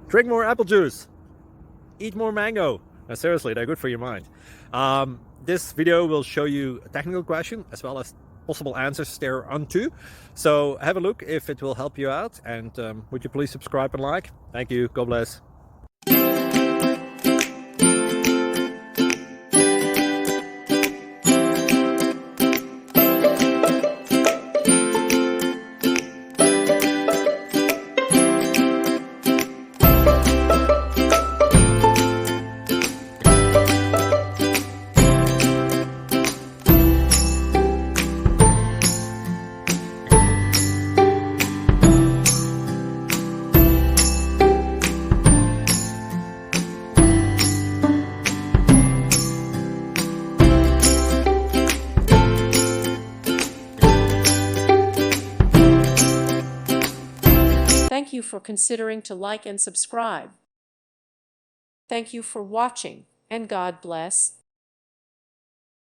Drink more apple juice. Eat more mango. Seriously, they're good for your mind. This video will show you a technical question as well as possible answers thereunto. So have a look if it will help you out, and would you please subscribe and like? Thank you. God bless. Thank you for considering to like and subscribe. Thank you for watching, and God bless.